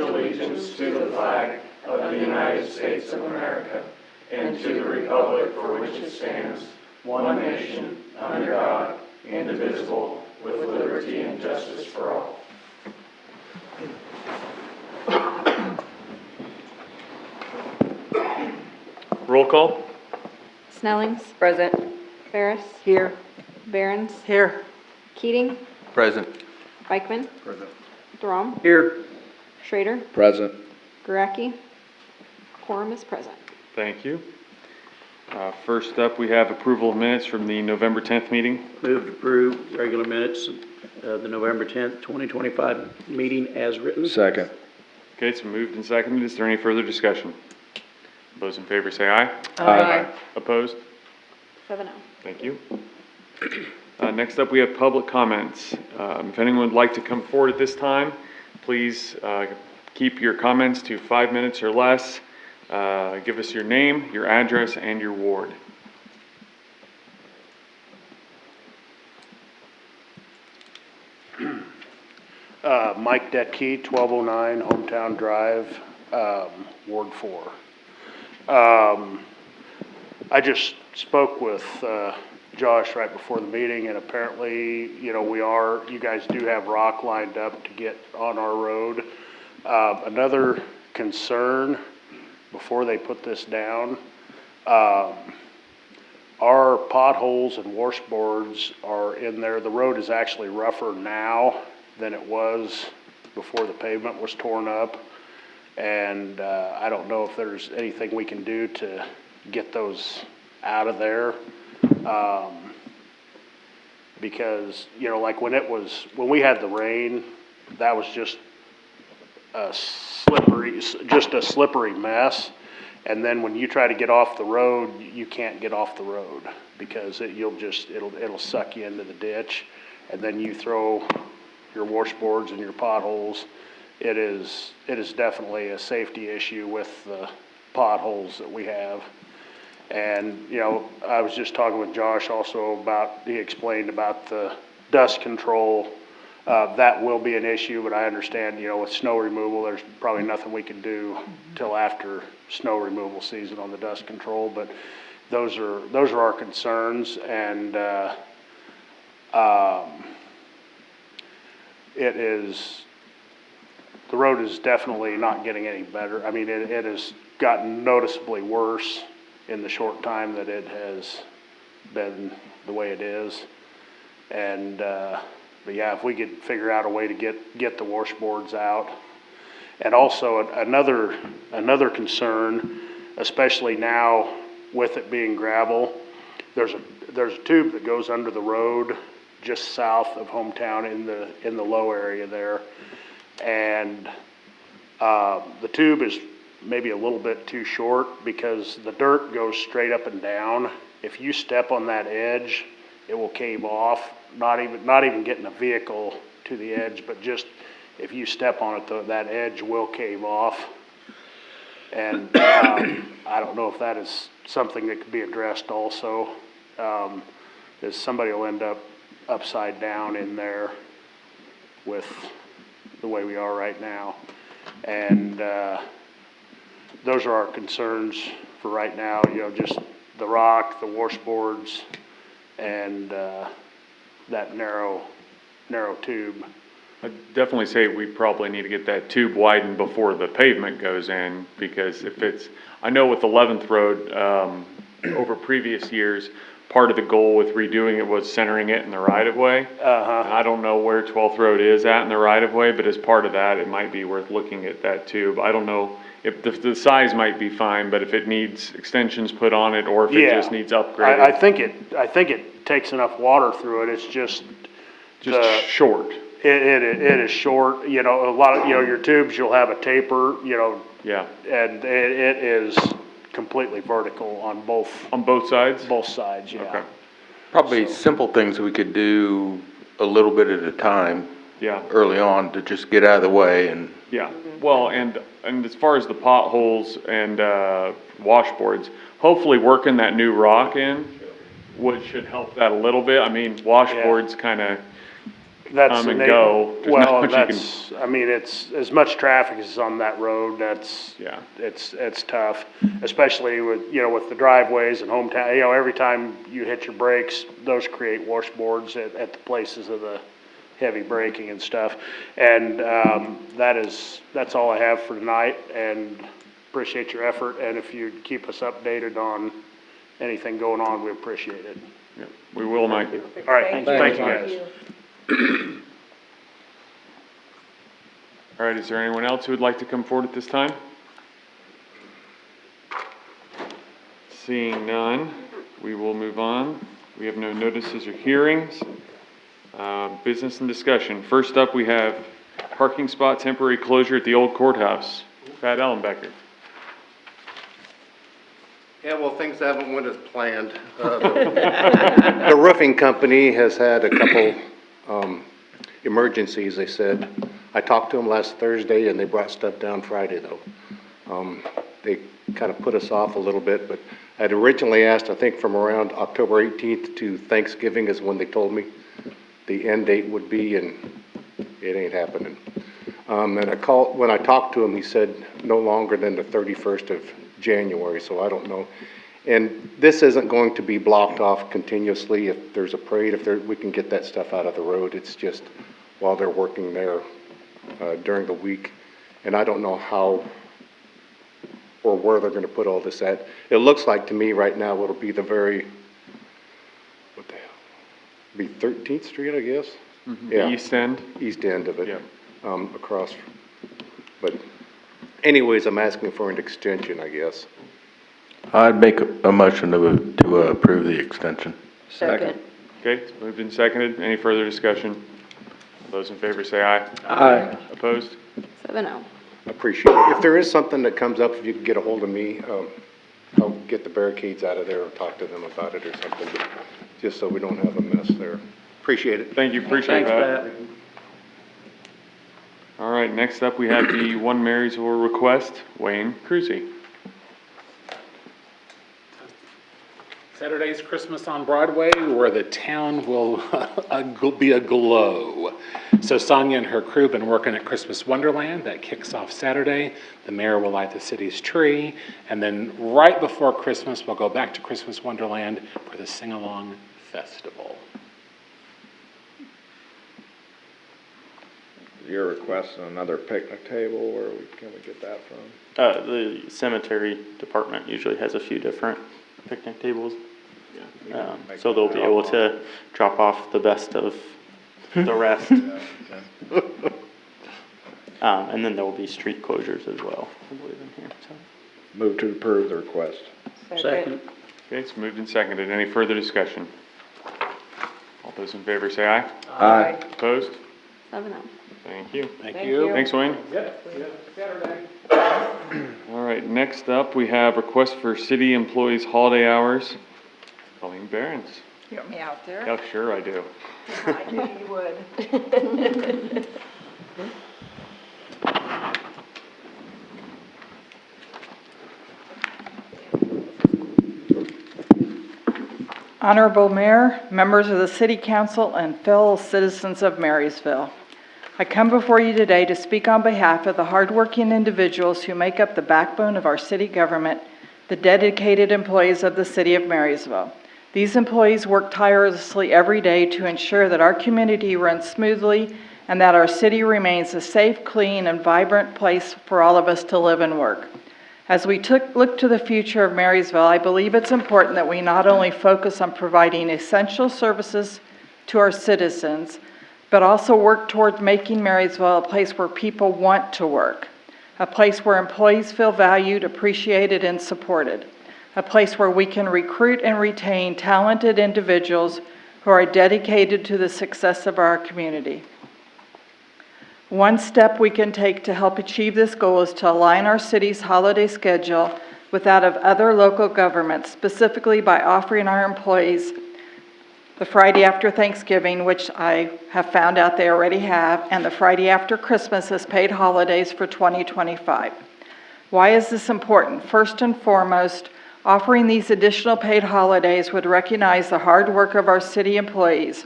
allegiance to the flag of the United States of America and to the republic for which it stands, one nation, under God, indivisible, with liberty and justice for all. Roll call. Snellings. Present. Ferris. Here. Behrens. Here. Keating. Present. Beichman. Present. Throm. Here. Schrader. Present. Gurecki. Quorum is present. Thank you. First up, we have approval of minutes from the November 10th meeting. Move to approve regular minutes of the November 10th, 2025 meeting as written. Second. Okay, it's moved and seconded. Is there any further discussion? Those in favor say aye. Aye. Opposed? 7-0. Thank you. Next up, we have public comments. If anyone would like to come forward at this time, please keep your comments to 5 minutes or less. Give us your name, your address, and your ward. Mike Detke, 1209 Hometown Drive, Ward 4. I just spoke with Josh right before the meeting, and apparently, you guys do have rock lined up to get on our road. Another concern before they put this down, our potholes and washboards are in there. The road is actually rougher now than it was before the pavement was torn up. And I don't know if there's anything we can do to get those out of there. Because, like when we had the rain, that was just a slippery mess. And then when you try to get off the road, you can't get off the road because it'll suck you into the ditch. And then you throw your washboards and your potholes. It is definitely a safety issue with the potholes that we have. And, I was just talking with Josh also he explained about the dust control. That will be an issue, but I understand, with snow removal, there's probably nothing we can do till after snow removal season on the dust control. But those are our concerns, and the road is definitely not getting any better. I mean, it has gotten noticeably worse in the short time that it has been the way it is. And, but yeah, if we could figure out a way to get the washboards out. And also another concern, especially now with it being gravel, there's a tube that goes under the road just south of Hometown in the low area there. And the tube is maybe a little bit too short because the dirt goes straight up and down. If you step on that edge, it will cave off. Not even getting a vehicle to the edge, but just if you step on it, that edge will cave off. And I don't know if that is something that could be addressed also. Is somebody will end up upside down in there with the way we are right now. And those are our concerns for right now, just the rock, the washboards, and that narrow tube. I'd definitely say we probably need to get that tube widened before the pavement goes in, because I know with 11th Road, over previous years, part of the goal with redoing it was centering it in the right-of-way. I don't know where 12th Road is at in the right-of-way, but as part of that, it might be worth looking at that tube. I don't know if the size might be fine, but if it needs extensions put on it, or if it just needs upgraded. I think it takes enough water through it. It's just short. It is short. A lot of your tubes, you'll have a taper. Yeah. And it is completely vertical on both sides. Both sides, yeah. Okay. Probably simple things we could do a little bit at a time. Yeah. Early on to just get out of the way and. Yeah. Well, and as far as the potholes and washboards, hopefully working that new rock in should help that a little bit. I mean, washboards kind of That's come and the- go. There's not Well, much you can- that's, I mean, it's, as much traffic as is on that road, that's, Yeah. it's tough, especially with, with the driveways and hometown, every time you hit your brakes, those create washboards at the places of the heavy braking and stuff. And, that's all I have for tonight, and appreciate your effort, and if you'd keep us updated on anything going on, we appreciate it. Yeah, we will, Mike. All right, thank you guys. All right, is there anyone else who would like to come forward at this time? Seeing none, we will move on. We have no notices or hearings. Business and discussion. First up, we have parking spot temporary closure at the old courthouse. Pat Ellenbecker. Yeah, well, things haven't went as planned. The roofing company has had a couple emergencies, they said. I talked to them last Thursday, and they brought stuff down Friday, though. They kind of put us off a little bit, but I'd originally asked, I think, from around October 18th to Thanksgiving is when they told me the end date would be, and it ain't happening. And when I talked to him, he said no longer than the 31st of January, so I don't know. And this isn't going to be blocked off continuously. If there's a parade, we can get that stuff out of the road. It's just while they're working there during the week. And I don't know how or where they're gonna put all this at. It looks like to me right now it'll be the very, what the hell? Be 13th Street, I guess? Yeah. East End. East end of it. Yeah. Across. But anyways, I'm asking for an extension, I guess. I'd make a motion to approve the extension. Second. Okay, it's moved and seconded. Any further discussion? Those in favor say aye. Aye. Opposed? 7-0. Appreciate it. If there is something that comes up, if you could get a hold of me, I'll get the barricades out of there or talk to them about it or something, just so we don't have a mess there. Appreciate it. Thank you, appreciate that. All right, next up, we have the One Marysville request, Wayne Cruzy. Saturday's Christmas on Broadway, where the town will be aglow. So Sonia and her crew have been working at Christmas Wonderland. That kicks off Saturday. The mayor will light the city's tree. And then right before Christmas, we'll go back to Christmas Wonderland for the Sing-Along Festival. Your request another picnic table, where can we get that from? The cemetery department usually has a few different picnic tables. So they'll be able to drop off the best of the rest. And then there will be street closures as well, I believe, in here, so. Move to approve the request. Second. Okay, it's moved and seconded. Any further discussion? All those in favor say aye. Aye. Opposed? 7-0. Thank you. Thank you. Thanks, Wayne. Saturday. All right, next up, we have request for city employees' holiday hours. Colleen Behrens. You want me out there? Yeah, sure I do. I knew you would. Honorable Mayor, members of the City Council, and fellow citizens of Marysville. I come before you today to speak on behalf of the hardworking individuals who make up the backbone of our city government, the dedicated employees of the City of Marysville. These employees work tirelessly every day to ensure that our community runs smoothly and that our city remains a safe, clean, and vibrant place for all of us to live and work. As we look to the future of Marysville, I believe it's important that we not only focus on providing essential services to our citizens, but also work toward making Marysville a place where people want to work, a place where employees feel valued, appreciated, and supported, a place where we can recruit and retain talented individuals who are dedicated to the success of our community. One step we can take to help achieve this goal is to align our city's holiday schedule with that of other local governments, specifically by offering our employees the Friday after Thanksgiving, which I have found out they already have, and the Friday after Christmas as paid holidays for 2025. Why is this important? First and foremost, offering these additional paid holidays would recognize the hard work of our city employees.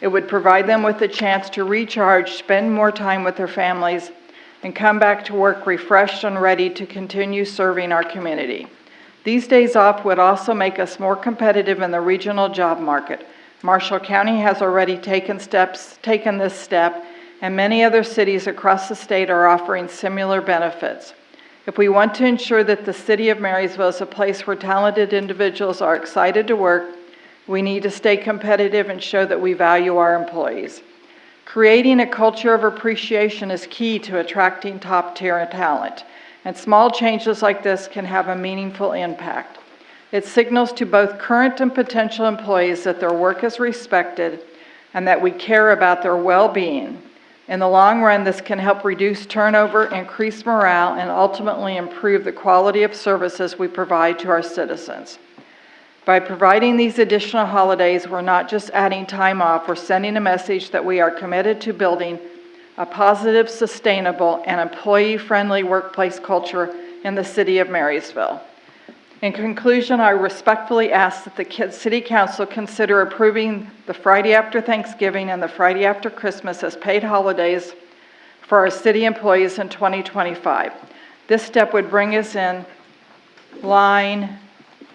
It would provide them with a chance to recharge, spend more time with their families, and come back to work refreshed and ready to continue serving our community. These days off would also make us more competitive in the regional job market. Marshall County has already taken this step, and many other cities across the state are offering similar benefits. If we want to ensure that the city of Marysville is a place where talented individuals are excited to work, we need to stay competitive and show that we value our employees. Creating a culture of appreciation is key to attracting top-tier talent, and small changes like this can have a meaningful impact. It signals to both current and potential employees that their work is respected and that we care about their well-being. In the long run, this can help reduce turnover, increase morale, and ultimately improve the quality of services we provide to our citizens. By providing these additional holidays, we're not just adding time off, we're sending a message that we are committed to building a positive, sustainable, and employee-friendly workplace culture in the city of Marysville. In conclusion, I respectfully ask that the City Council consider approving the Friday after Thanksgiving and the Friday after Christmas as paid holidays for our city employees in 2025. This step would bring us in line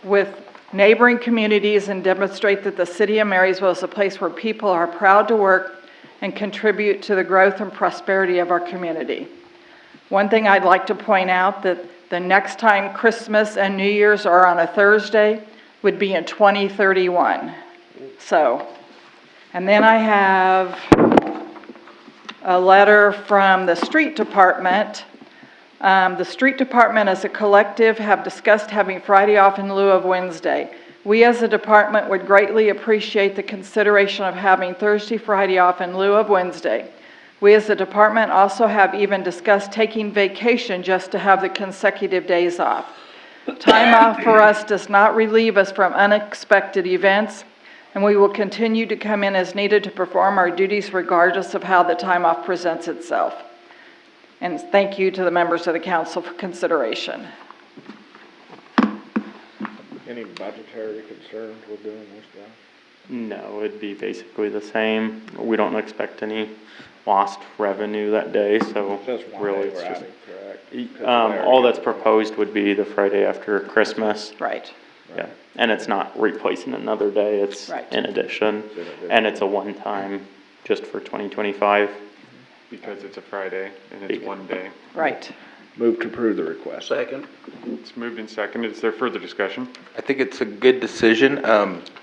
with neighboring communities and demonstrate that the city of Marysville is a place where people are proud to work and contribute to the growth and prosperity of our community. One thing I'd like to point out that the next time Christmas and New Year's are on a Thursday would be in 2031. And then I have a letter from the street department. The street department as a collective have discussed having Friday off in lieu of Wednesday. We as a department would greatly appreciate the consideration of having Thursday, Friday off in lieu of Wednesday. We as a department also have even discussed taking vacation just to have the consecutive days off. Time off for us does not relieve us from unexpected events, and we will continue to come in as needed to perform our duties regardless of how the time off presents itself. And thank you to the members of the council for consideration. Any budgetary concerns with doing this stuff? No, it'd be basically the same. We don't expect any lost revenue that day, so Just one really day it's we're just, adding, correct? all that's proposed would be the Friday after Christmas. Right. Yeah, and it's not replacing another day, it's Right. in addition, and it's a one-time just for 2025. Because it's a Friday and it's one day. Right. Move to approve the request. Second. It's moved and seconded. Is there further discussion? I think it's a good decision,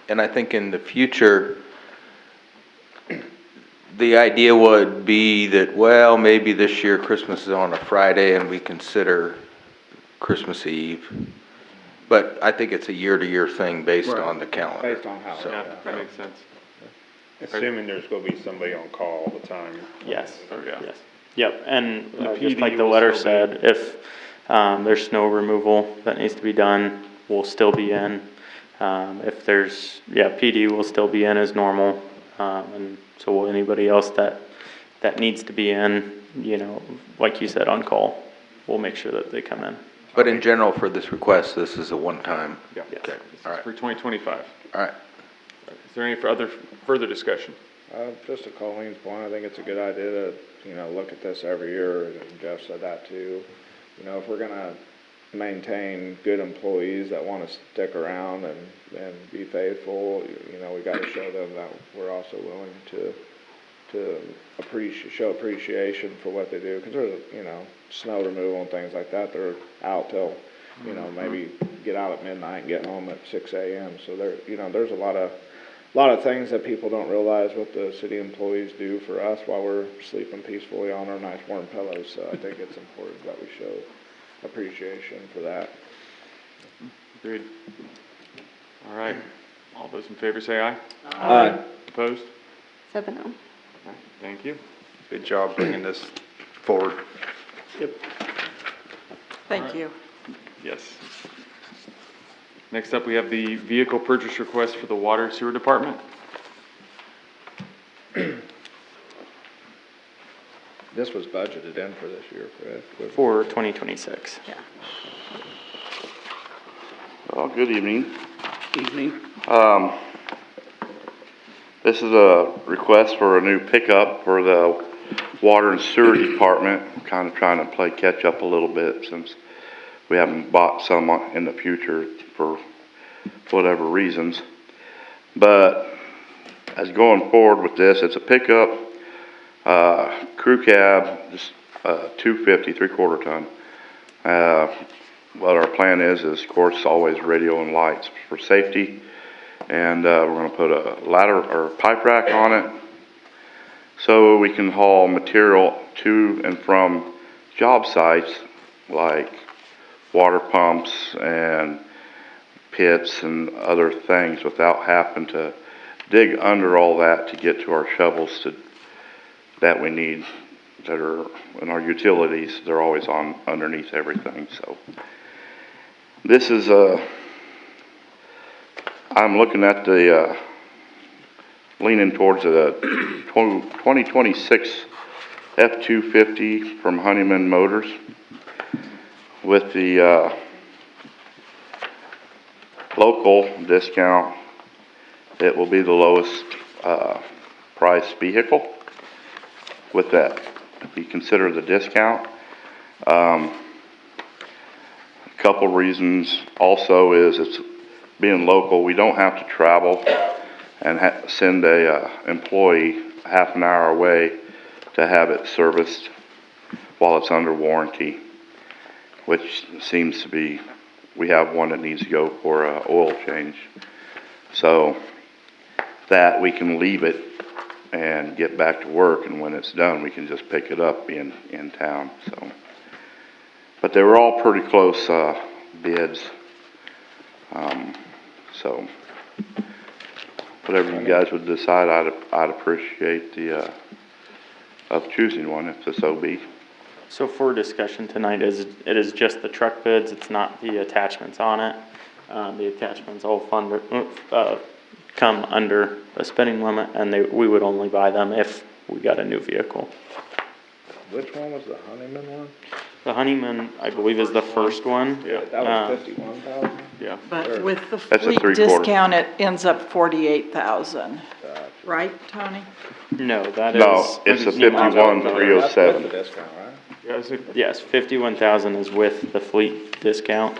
and I think in the future, the idea would be that, well, maybe this year Christmas is on a Friday and we consider Christmas Eve. But I think it's a year-to-year thing based Right. on the calendar. Based on how, So- Yeah, that makes sense. Assuming there's gonna be somebody on call all the time. Yes. Oh, yeah. Yes. Yep, and The just PD like the will letter still be- said, if there's snow removal that needs to be done, we'll still be in. If there's, PD will still be in as normal, and so will anybody else that needs to be in, like you said, on call. We'll make sure that they come in. But in general, for this request, this is a one-time. Yeah. Yes. Okay. This All is right. for 2025. All right. Is there any further discussion? Just to Colleen's point, I think it's a good idea to, look at this every year, and Jeff said that too. If we're gonna maintain good employees that wanna stick around and be faithful, we gotta show them that we're also willing to show appreciation for what they do, because there's, snow removal and things like that, they're out till, maybe get out at midnight and get home at 6 a.m. So there's a lot of things that people don't realize what the city employees do for us while we're sleeping peacefully on our nice warm pillows. So I think it's important that we show appreciation for that. Agreed. All right. All those in favor say aye. Aye. Opposed? 7-0. Okay, thank you. Good job bringing this forward. Thank you. Yes. Next up, we have the vehicle purchase request for the water sewer department. This was budgeted in for this year, correct? For 2026. Good evening. Evening. This is a request for a new pickup for the Water and Sewer Department. Kind of trying to play catch up a little bit since we haven't bought some in the future for whatever reasons. But as going forward with this, it's a pickup, crew cab, just 250, 3/4 ton. What our plan is of course always radio and lights for safety. And we're going to put a ladder or pipe rack on it so we can haul material to and from job sites like water pumps and pits and other things without having to dig under all that to get to our shovels that we need that are in our utilities. They're always on underneath everything. So this is I'm looking at the, leaning towards the 2026 F-250 from Honeyman Motors with the local discount. It will be the lowest price vehicle with that. If you consider the discount, a couple reasons also is it's being local. We don't have to travel and send a employee half an hour away to have it serviced while it's under warranty, which seems to be, we have one that needs to go for an oil change. So that we can leave it and get back to work, and when it's done we can just pick it up in town. So, but they were all pretty close bids. So whatever you guys would decide, I'd appreciate the of choosing one if this be. So for discussion tonight, it is just the truck bids, it's not the attachments on it. The attachments all come under a spending limit, and we would only buy them if we got a new vehicle. Which one was the Honeyman one? The Honeyman, I believe, is the first one. Yeah. That was 51,000? Yeah. But with the That's a fleet 3/4. discount, it ends up 48,000, right, Tony? No, that is. No, it's a 51,307. That's with the discount, right? Yes, 51,000 is with the fleet discount.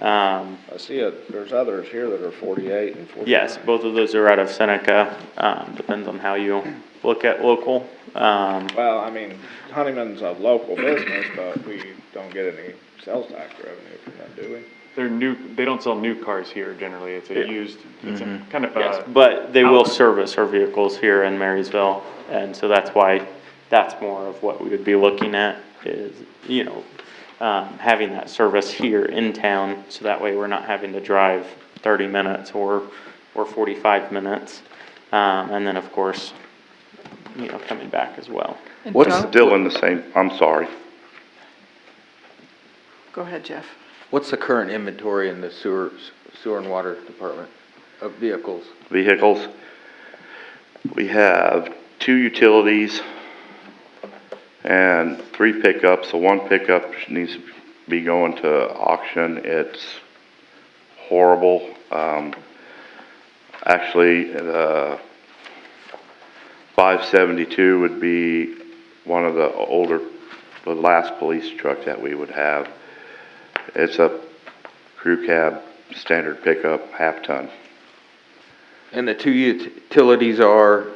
I see it, there's others here that are 48 and 49. Yes, both of those are out of Seneca, depends on how you look at local. Well, I mean, Honeyman's a local business, but we don't get any sales tax revenue from them, do we? They're new, they don't sell new cars here generally. It's a used, it's a kind of Yes, a, but they will service our vehicles here in Marysville, and so that's why, that's more of what we would be looking at is, having that service here in town, so that way we're not having to drive 30 minutes or 45 minutes. And then, of course, coming back as well. What's still in the same, I'm sorry. Go ahead, Jeff. What's the current inventory in the sewer and water department of vehicles? Vehicles. We have 2 utilities and 3 pickups. So one pickup needs to be going to auction. It's horrible. Actually, 572 would be one of the last police truck that we would have. It's a crew cab, standard pickup, half-ton. And the 2 utilities are?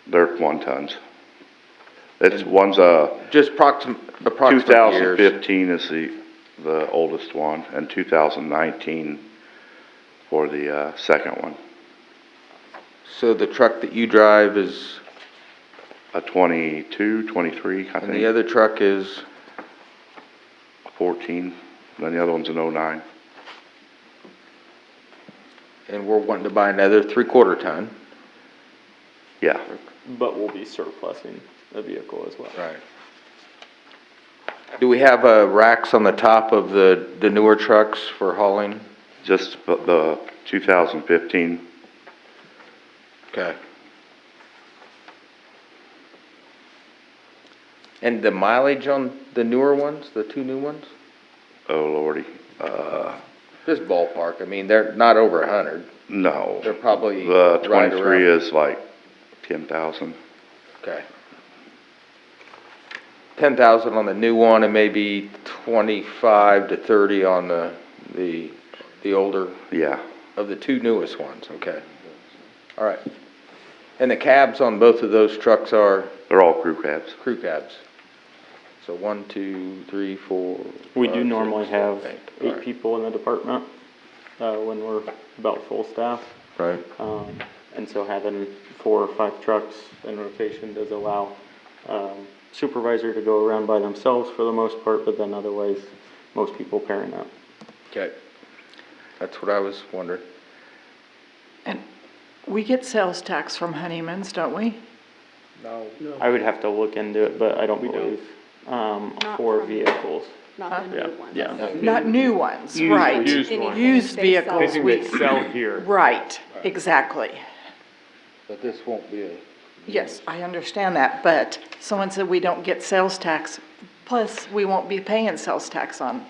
They're 1-tons. One's just approximate years. 2015 is the oldest one, and 2019 for the second one. So the truck that you drive is? A 22, 23, I think. And the other truck is? 14, and then the other one's an 09. And we're wanting to buy another 3/4 ton. Yeah. But we'll be surplusing the vehicle as well. Right. Do we have racks on the top of the newer trucks for hauling? Just the 2015. Okay. And the mileage on the newer ones, the 2 new ones? Oh, Lordy. Just ballpark, I mean, they're not over 100. No. They're probably The right 23 around. is like 10,000. Okay. 10,000 on the new one and maybe 25 to 30 on the older, Yeah. of the two newest ones, okay. All right. And the cabs on both of those trucks are They're all crew cabs. crew cabs? So 1, 2, 3, 4. We 5, do 6, normally 7, have 8. 8 All right. people in the department, when we're about full staff. Right. And so having 4 or 5 trucks in rotation does allow, supervisor to go around by themselves for the most part, but then otherwise, most people pairing up. Okay. That's what I was wondering. And we get sales tax from Honeyman's, don't we? No. I would have to look into it, but I don't believe, Not for from- vehicles. Not the Yeah, new ones. yeah. Not new ones, right. Used ones. Used Anything they sell. vehicles, Anything we, they sell here. right, exactly. But this won't be a. Yes, I understand that, but someone said we don't get sales tax, plus we won't be paying sales tax on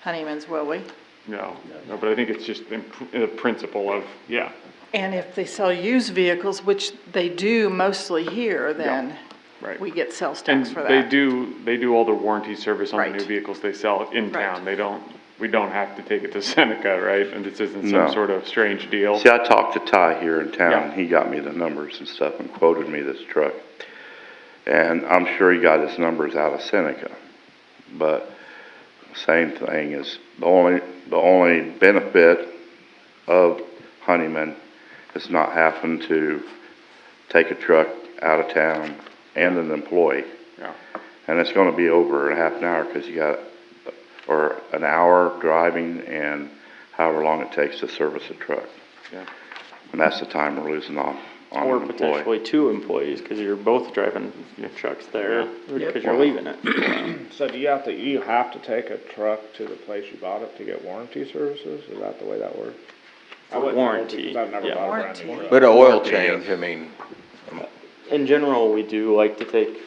Honeyman's, will we? No, but I think it's just the principle of, yeah. And if they sell used vehicles, which they do mostly here, then Right. we get sales And tax for they that. do all the warranty service on the Right. new vehicles they sell in Right. town. We don't have to take it to Seneca, right? And this isn't No. some sort of strange deal. See, I talked to Ty here in town. Yeah. He got me the numbers and stuff and quoted me this truck. And I'm sure he got his numbers out of Seneca. But same thing is, the only benefit of Honeyman is not having to take a truck out of town and an employee. Yeah. And it's gonna be over in a half an hour, cause you got, or an hour driving and however long it takes to service a truck. Yeah. And that's the time we're losing on Or an employee. potentially 2 employees, cause you're both driving your trucks there, cause you're leaving it. So do you have to take a truck to the place you bought it to get warranty services? Is that the way that works? I wouldn't know, warranty, because I've never yeah. bought a brand new Warranty. truck. But an oil change, I mean, In general, we do like to take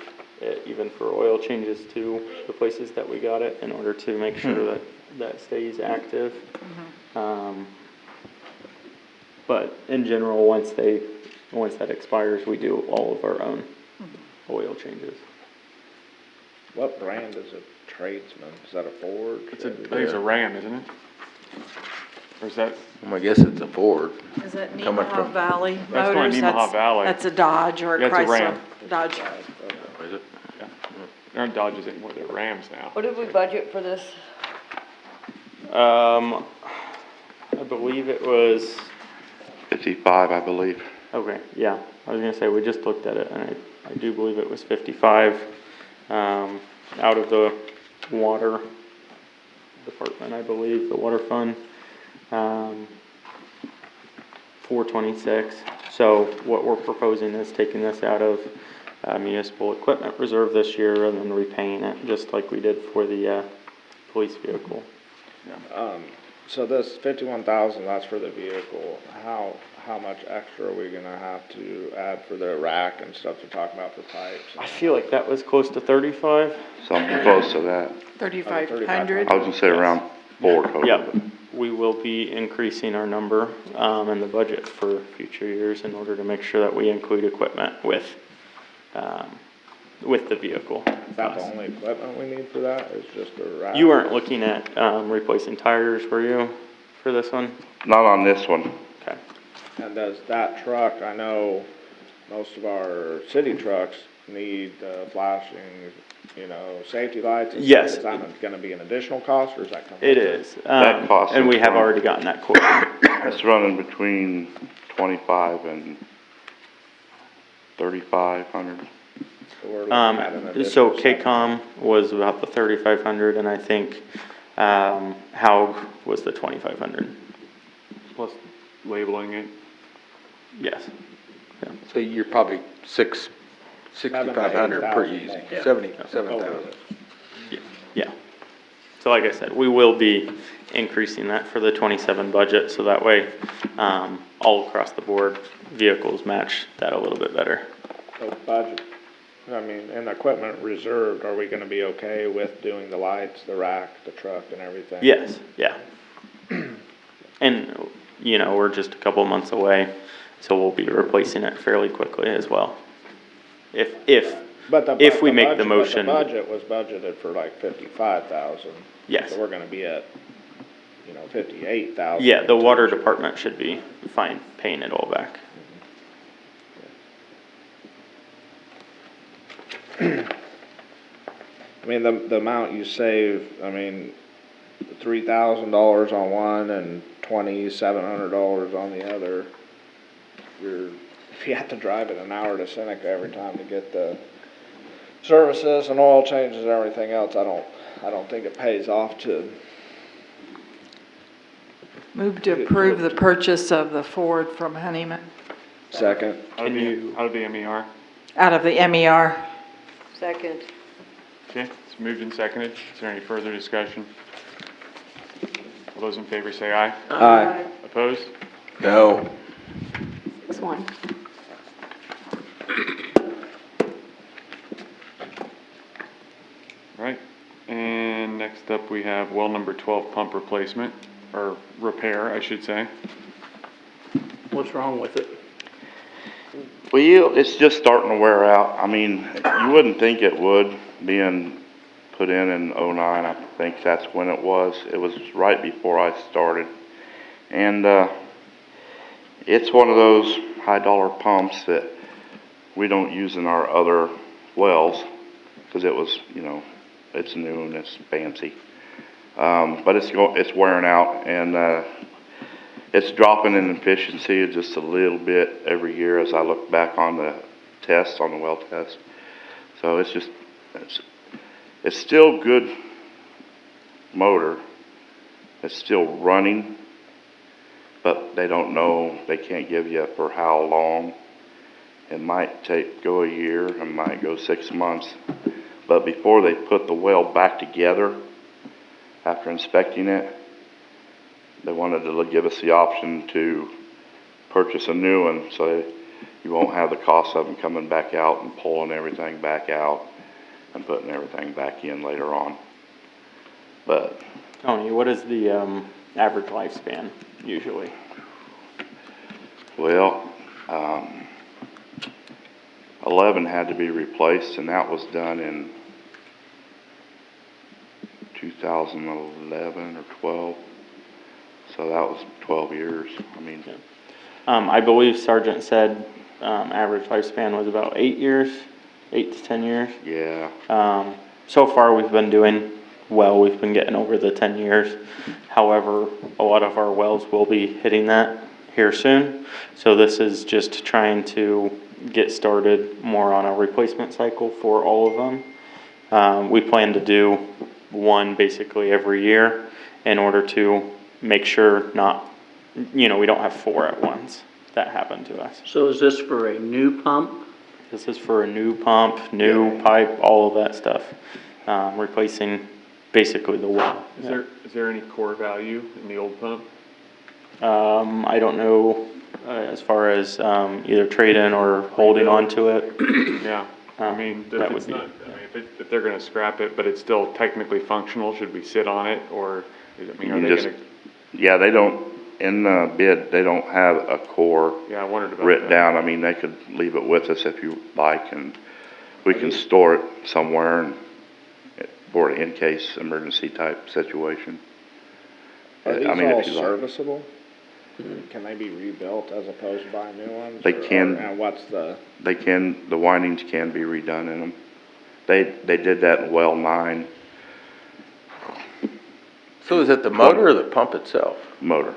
it even for oil changes to the places that we got it in order to make sure that stays active. But in general, once that expires, we do all of our own oil changes. What brand is a Tradesman? Is that a Ford? I think it's a Ram, isn't it? Or is that, I guess it's a Ford. Is it Coming Nemaha from- Valley That's not Motors? Nemaha Valley. That's a Dodge or a Yeah, it's a Chrysler. Ram. Dodge. Is it? there aren't Dodges anymore, they're Rams now. What did we budget for this? I believe it was, 55, I believe. okay, yeah, I was gonna say, we just looked at it, and I do believe it was 55, out of the water department, I believe, the water fund, 426. So what we're proposing is taking this out of municipal equipment reserve this year and then repaying it, just like we did for the police vehicle. So this 51,000, that's for the vehicle. How much extra are we gonna have to add for the rack and stuff you're talking about for pipes? I feel like that was close to 35. Something close to that. 3,500. I was gonna say around 4 total. Yep, we will be increasing our number, in the budget for future years in order to make sure that we include equipment with the vehicle. Is that the only equipment we need for that, is just a rack? You weren't looking at, replacing tires, were you, for this one? Not on this one. Okay. And does that truck, I know most of our city trucks need flashing, safety lights. and Yes. stuff. Is that gonna be an additional cost, or is that coming? It is. That costs And we us have money. already gotten that quote. It's running between 25 and 3,500. So we're looking at an So additional KCOM was about the 3,500 and I think, Haug was the 2,500. Plus labeling it. Yes. So you're probably 6,500 pretty easy, Yeah. 77,000. Yeah. So like I said, we will be increasing that for the 27 budget, so that way, all across the board, vehicles match that a little bit better. So budget, and equipment reserved, are we gonna be okay with doing the lights, the rack, the truck and everything? Yes, yeah. And, you know, we're just a couple months away, so we'll be replacing it fairly quickly as well. If we make the motion. But the budget was budgeted for like 55,000. Yes. So we're gonna be at, 58,000. Yeah, the water department should be fine paying it all back. I mean, the amount you save, I mean, $3,000 on one and $2,700 on the other. If you have to drive it an hour to Seneca every time to get the services and oil changes and everything else, I don't think it pays off to. Move to approve the purchase of the Ford from Honeyman Second. Out of the MER. out of the MER. Second. Okay, it's moved and seconded. Is there any further discussion? All those in favor say aye. Aye. Opposed? No. 6-1. Right, and next up we have well number 12 pump replacement, or repair, I should say. What's wrong with it? Well, it's just starting to wear out. I mean, you wouldn't think it would, being put in '09. I think that's when it was. It was right before I started. And, it's one of those high dollar pumps that we don't use in our other wells, because it was, it's new and it's fancy. But it's wearing out, and, it's dropping in efficiency just a little bit every year as I look back on the tests, on the well test. So it's still good motor. It's still running, but they don't know, they can't give you for how long. It might go a year, it might go 6 months. But before they put the well back together, after inspecting it, they wanted to give us the option to purchase a new one, so you won't have the cost of them coming back out and pulling everything back out and putting everything back in later on. But Tony, what is the, average lifespan usually? Well, 11 had to be replaced, and that was done in 2011 or 12. So that was 12 years. I mean, I believe Sergeant said, average lifespan was about 8 years, 8 to 10 years. yeah. So far we've been doing well, we've been getting over the 10 years. However, a lot of our wells will be hitting that here soon. So this is just trying to get started more on a replacement cycle for all of them. We plan to do one basically every year in order to make sure we don't have 4 at once that happen to us. So is this for a new pump? This is for a new pump, new pipe, all of that stuff, replacing basically the well. Is there any core value in the old pump? I don't know, as far as, either trade-in or holding on to it. Yeah, I mean, that would be. if they're gonna scrap it, but it's still technically functional, should we sit on it, or, are they gonna? Yeah, they don't, in the bid, they don't have a core Yeah, I wondered about that. written down. I mean, they could leave it with us if you like, and we can store it somewhere and for an in-case emergency type situation. Are these I mean, all if you like. serviceable? Can they be rebuilt as opposed to buying new ones? They can. And what's the? The windings can be redone in them. They did that in well 9 So is it the motor or the pump itself? motor.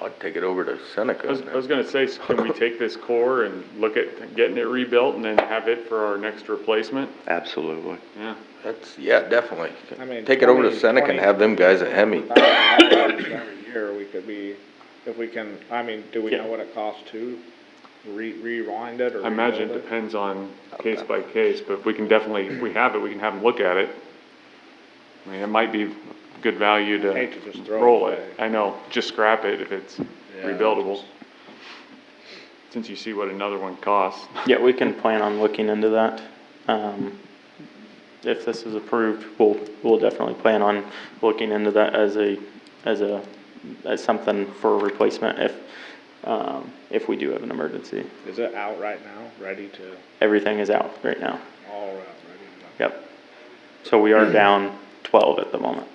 I'd take it over to Seneca. I was gonna say, can we take this core and look at getting it rebuilt and then have it for our next replacement? Absolutely. Yeah. Yeah, definitely. I mean, Take it over to Seneca and have them guys at Hemi. Every year we could be, if we can, I mean, do we know what it costs to rewind it or? I imagine it rebuild depends on case by case, but we can definitely, if we have it, we can have them look at it. I mean, it might be good value to Hate to just throw it roll it. away. I know, just scrap it if it's Yeah. rebuildable. Since you see what another one costs. Yeah, we can plan on looking into that. If this is approved, we'll definitely plan on looking into that as a as something for replacement if we do have an emergency. Is it out right now, ready to, Everything is out right now. all out, ready to go? Yep. So we are down 12 at the moment.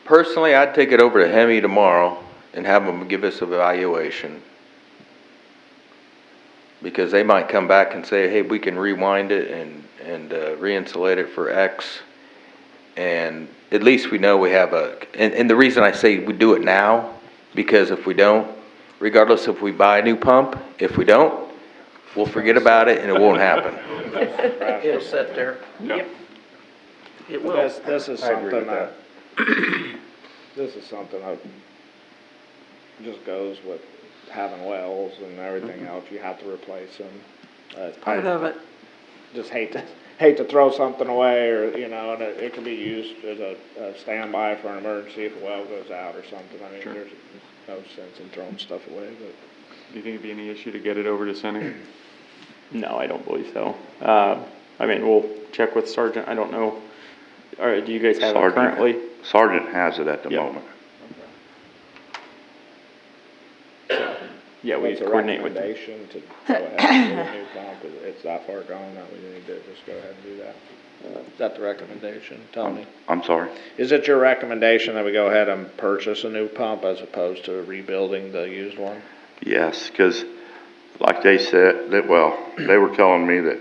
Personally, I'd take it over to Hemi tomorrow and have them give us an evaluation. Because they might come back and say, hey, we can rewind it and re-insulate it for X. And at least we know we have and the reason I say we do it now, because if we don't, regardless if we buy a new pump, if we don't, we'll forget about it and it won't happen. It'll sit there. Yep. It will. This is something that, this is something that just goes with having wells and everything else, you have to replace them. Part of it. Just hate to throw something away, or, you know, and it can be used as a standby for an emergency if a well goes out or something. I mean, there's no sense in throwing stuff away, but. Do you think it'd be any issue to get it over to Seneca? No, I don't believe so. I mean, we'll check with Sergeant. I don't know. All right, do you guys have it currently? Sergeant has it at the Yep. moment. Yeah, we What's the coordinate with them. recommendation to go ahead and get a new pump? It's that far gone that we need to just go ahead and do that. Is that the recommendation, Tony? I'm sorry. Is it your recommendation that we go ahead and purchase a new pump as opposed to rebuilding the used one? Yes, because like they said, they were telling me that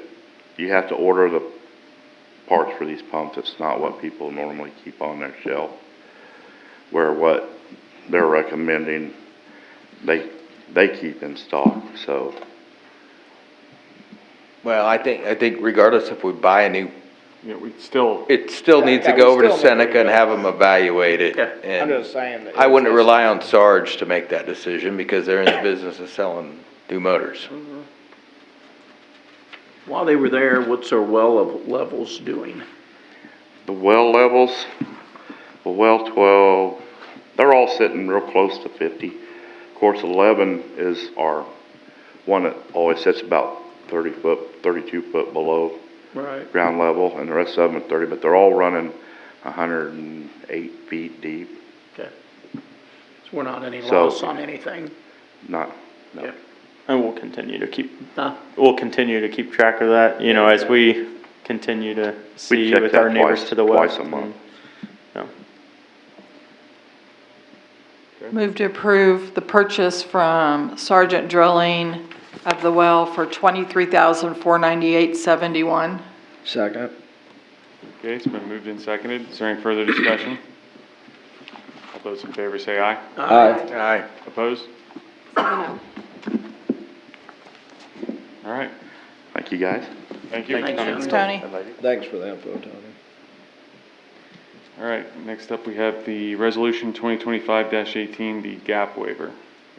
you have to order the parts for these pumps. It's not what people normally keep on their shelf. Where what they're recommending, they keep in stock, so. Well, I think regardless if we buy a new, Yeah, we still, it still needs to Yeah, go we over to still need to Seneca and have them evaluate it. Yeah. I'm And just saying that. I wouldn't rely on Sarge to make that decision because they're in the business of selling new motors. While they were there, what's our levels doing? The well levels, well 12, they're all sitting real close to 50. Of course, 11 is our one that always sits about 30 foot, 32 foot below Right. ground level, and the rest of them are 30, but they're all running 108 feet deep. Okay. So we're not any So- loss on anything? No. Okay. And we'll continue to keep, Huh? track of that, you know, as we continue to see check with that our neighbors twice- to the twice west. a month. and, Move to approve the purchase from Sergeant Drilling of the well for $23,498.71. Second. okay, it's been moved and seconded. Is there any further discussion? All those in favor say aye. Aye. Opposed? 7-0. All right, Thank you, guys. thank you. Thanks, Tony. Thanks for the info, Tony. All right, next up we have the resolution 2025-18, the gap waiver.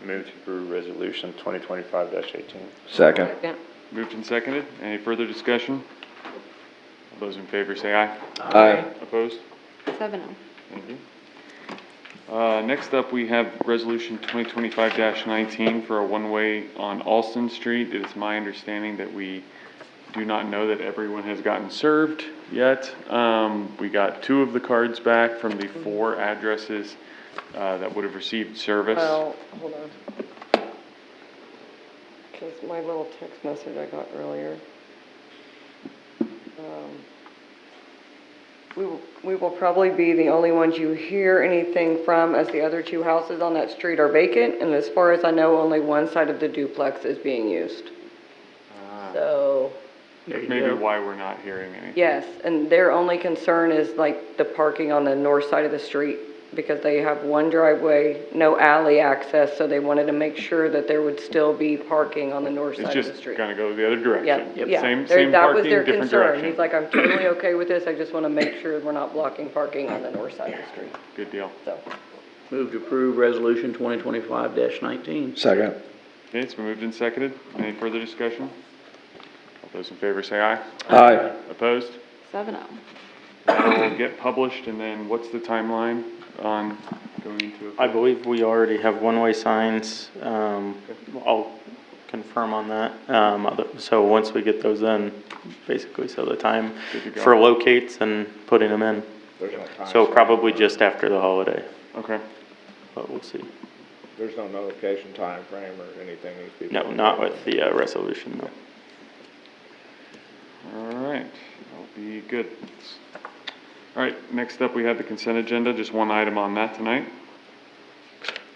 Move to approve resolution 2025-18. Second. Second. Moved and seconded. Any further discussion? All those in favor say aye. Aye. Opposed? 7-0. Thank you. Next up, we have resolution 2025-19 for a one-way on Alston Street. It is my understanding that we do not know that everyone has gotten served yet. We got 2 of the cards back from the 4 addresses that would have received service. Well, hold on. Because my little text message I got earlier. We will probably be the only ones you hear anything from, as the other 2 houses on that street are vacant, and as far as I know, only one side of the duplex is being used. So, There you Maybe go. why we're not hearing anything. yes, and their only concern is like the parking on the north side of the street, because they have one driveway, no alley access, so they wanted to make sure that there would still be parking on the north It's side of the just street. gonna go the other direction. Yeah. Same That was parking, their different concern. direction. He's like, I'm totally okay with this, I just wanna make sure we're not blocking parking on the north side of the street, Good deal. so. Move to approve resolution 2025-19. Second. Okay, it's been moved and seconded. Any further discussion? All those in favor say aye. Aye. Opposed? 7-0. That'll get published, and then what's the timeline on going into I it? believe we already have one-way signs. I'll confirm on that. So once we get those in, basically, so the time Good to go. for locates and putting them in. There's no time. So frame. probably just after the holiday, Okay. but we'll see. There's no notification time frame or anything these people. No, not with the, resolution, no. All right, that'll be good. All right, next up, we have the consent agenda, just one item on that tonight.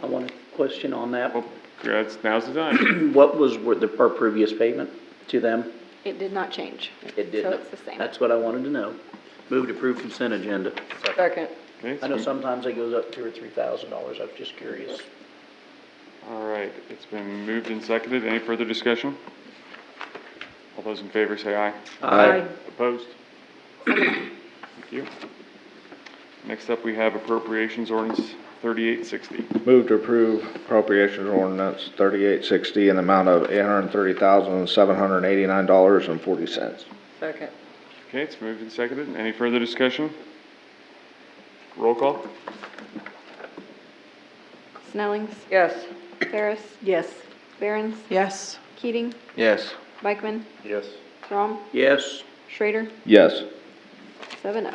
I want a question on that. Oh, now's the time. What was our previous payment to them? It did not change. It did So not. it's the same. That's what I wanted to know. Move to approve consent agenda. Second. Okay, I know sometimes it goes up $2,000 or $3,000. I was just curious. all right, it's been moved and seconded. Any further discussion? All those in favor say aye. Aye. Opposed? Thank you. Next up, we have appropriations ordinance 3860. Move to approve appropriations ordinance 3860 in the amount of $830,789.40. Second. Okay, it's moved and seconded. Any further discussion? Roll call? Snellings, Yes. Ferris, Yes. Barons, Yes. Keating, Yes. Bikeman, Yes. Throm, Yes. Schrader, Yes. 7-0.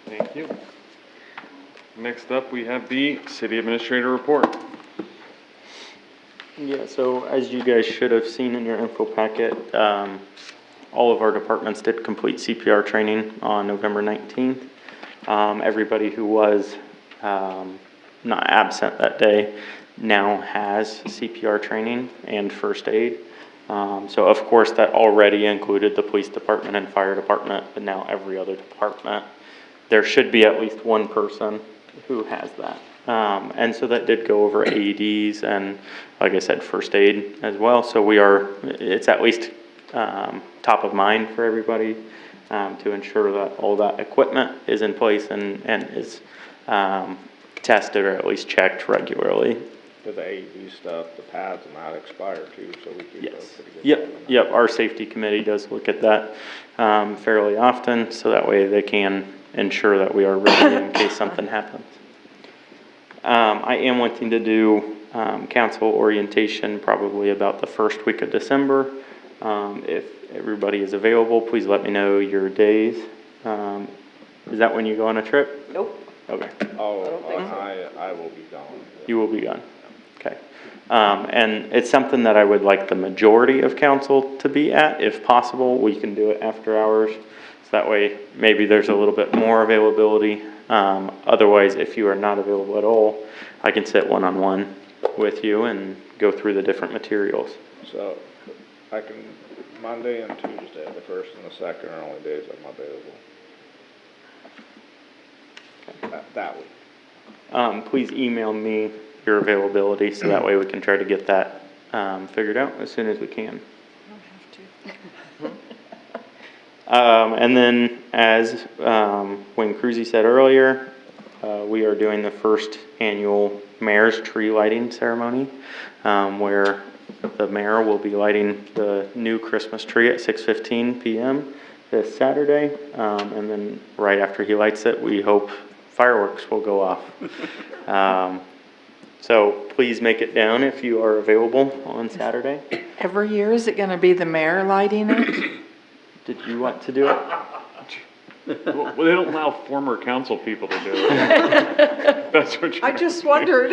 Thank you. Next up, we have the city administrator report. Yeah, so as you guys should have seen in your info packet, all of our departments did complete CPR training on November 19th. Everybody who was, not absent that day now has CPR training and first aid. So of course that already included the police department and fire department, but now every other department. There should be at least one person who has that. And so that did go over AEDs and, like I said, first aid as well. So it's at least top of mind for everybody to ensure that all that equipment is in place and is tested or at least checked regularly. For the AED stuff, the pads and that expire too, so we keep those pretty good. Yep, our safety committee does look at that fairly often, so that way they can ensure that we are ready in case something happens. I am wanting to do council orientation probably about the first week of December. If everybody is available, please let me know your days. Is that when you go on a trip? Nope. Okay. Oh, I don't think so. I will be gone. You will be gone. Okay. And it's something that I would like the majority of council to be at. If possible, we can do it after hours. So that way, maybe there's a little bit more availability. Otherwise, if you are not available at all, I can sit one-on-one with you and go through the different materials. So I can, Monday and Tuesday, the first and the second are only days I'm available. That week. Please email me your availability so that way we can try to get that figured out as soon as we can. And then as when Cruzy said earlier, we are doing the first annual mayor's tree lighting ceremony where the mayor will be lighting the new Christmas tree at 6:15 p.m. this Saturday. And then right after he lights it, we hope fireworks will go off. So please make it down if you are available on Saturday. Every year, is it gonna be the mayor lighting it? Did you want to do it? Well, they don't allow former council people to do it. That's what you're. I just wondered.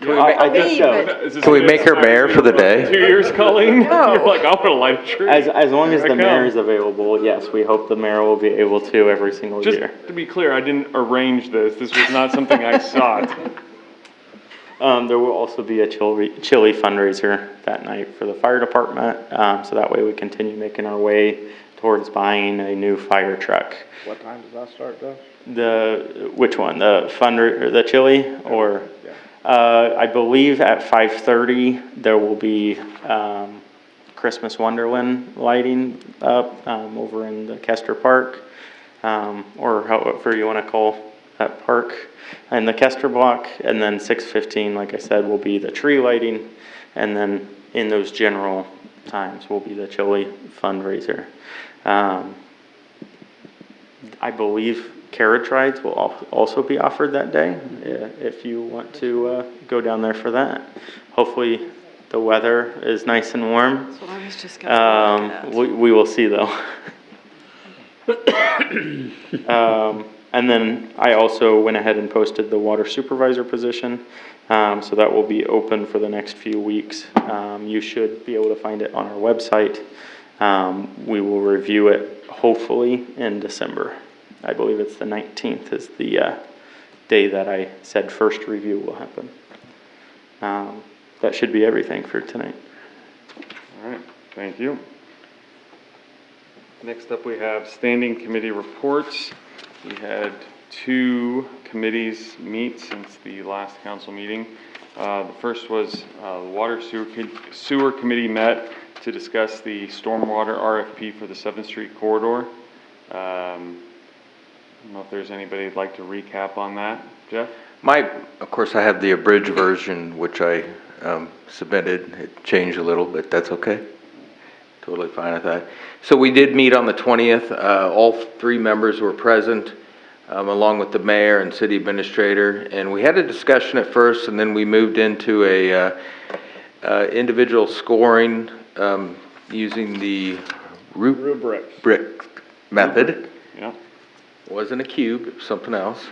I think so. Is this Can we gonna make her mayor for the day? 2 years, Colleen? No. You're like, I want to light a tree. As long as Here the I mayor come. is available, yes, we hope the mayor will be able to every single Just year. to be clear, I didn't arrange this. This was not something I sought. There will also be a chili fundraiser that night for the fire department, so that way we continue making our way towards buying a new fire truck. What time does that start, though? Which one? The chili or? Yeah. I believe at 5:30 there will be Christmas Wonderland lighting up over in the Kester Park, or however you want to call that park, in the Kester block. And then 6:15, like I said, will be the tree lighting, and then in those general times will be the chili fundraiser. I believe carriage rides will also be offered that day, if you want to go down there for that. Hopefully the weather is nice and warm. That's what I was just gonna look at. We will see though. And then I also went ahead and posted the water supervisor position. So that will be open for the next few weeks. You should be able to find it on our website. We will review it hopefully in December. I believe it's the 19th is the day that I said first review will happen. That should be everything for tonight. All right, thank you. Next up, we have standing committee reports. We had 2 committees meet since the last council meeting. The first was the Water Sewer Committee met to discuss the stormwater RFP for the 7th Street corridor. I don't know if there's anybody who'd like to recap on that. Jeff? Of course, I have the abridged version, which I submitted. It changed a little, but that's okay. Totally fine with that. So we did meet on the 20th. All 3 members were present, along with the mayor and city administrator. And we had a discussion at first, and then we moved into a individual scoring using the rubric method. Yeah. Wasn't a cube, it was something else.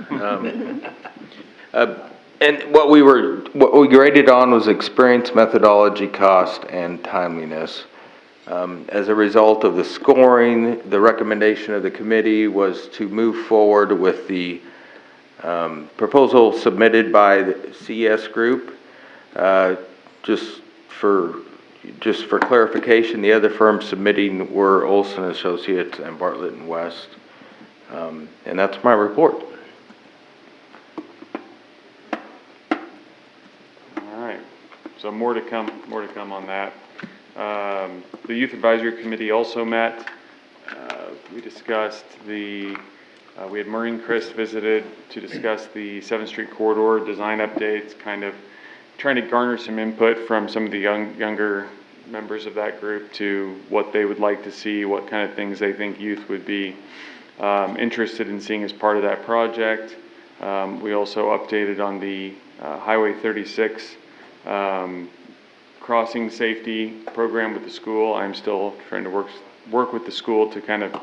And what we graded on was experience, methodology, cost, and timeliness. As a result of the scoring, the recommendation of the committee was to move forward with the proposal submitted by the CS group. Just for clarification, the other firms submitting were Olson Associates and Bartlett and West. And that's my report. All right, so more to come on that. The Youth Advisory Committee also met. We discussed we had Maureen Chris visited to discuss the 7th Street corridor design updates, kind of trying to garner some input from some of the younger members of that group to what they would like to see, what kind of things they think youth would be interested in seeing as part of that project. We also updated on the Highway 36 crossing safety program with the school. I'm still trying to work with the school to kind of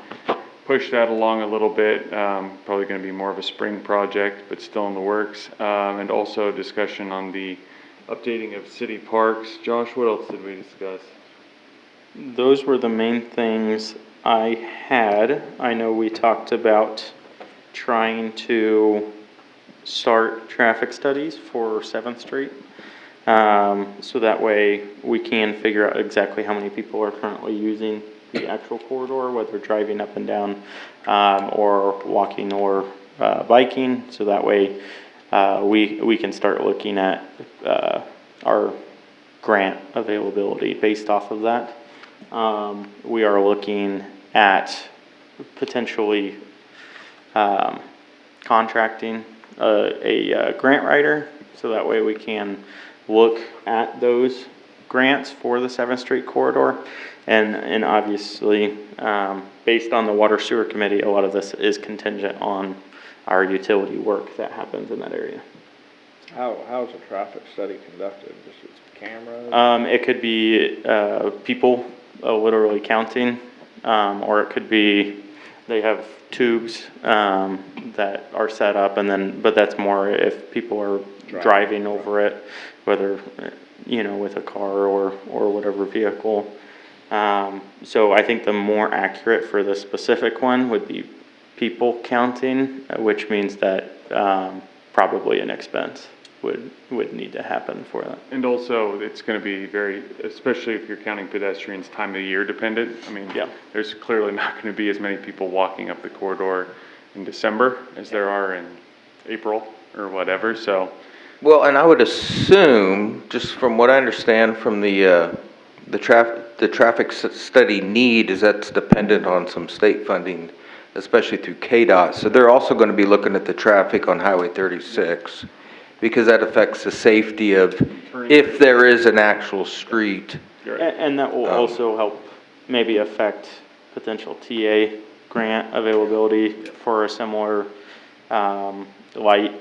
push that along a little bit. Probably going to be more of a spring project, but still in the works. And also discussion on the updating of city parks. Josh, what else did we discuss? Those were the main things I had. I know we talked about trying to start traffic studies for 7th Street. So that way we can figure out exactly how many people are currently using the actual corridor, whether driving up and down, or walking or biking. So that way we can start looking at our grant availability based off of that. We are looking at potentially contracting a grant writer, so that way we can look at those grants for the 7th Street corridor. And obviously, based on the Water Sewer Committee, a lot of this is contingent on our utility work that happens in that area. How's a traffic study conducted? Just with cameras? It could be people literally counting, or it could be they have tubes that are set up, and then, but that's more if people are driving over it, whether, you know, with a car or whatever vehicle. So I think the more accurate for the specific one would be people counting, which means that probably an expense would need to happen for that. And also, it's going to be very, especially if you're counting pedestrians, time of year dependent. I mean, yeah, there's clearly not going to be as many people walking up the corridor in December as there are in April or whatever, so. Well, and I would assume, just from what I understand from the traffic study need, is that's dependent on some state funding, especially through KDOT. So they're also going to be looking at the traffic on Highway 36, because that affects the safety of if there is an actual street. And that will also help maybe affect potential TA grant availability for a similar light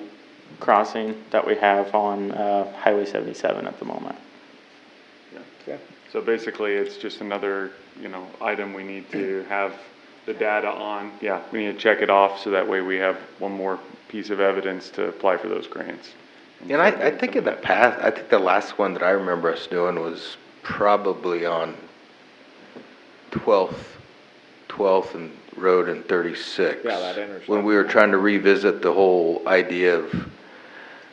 crossing that we have on Highway 77 at the moment. Yeah. Okay. So basically, it's just another, item we need to have the data on, yeah, we need to check it off so that way we have one more piece of evidence to apply for those grants. And I think in the past, I think the last one that I remember us doing was probably on 12th and Road and 36. Yeah, that intersection. When we were trying to revisit the whole idea of,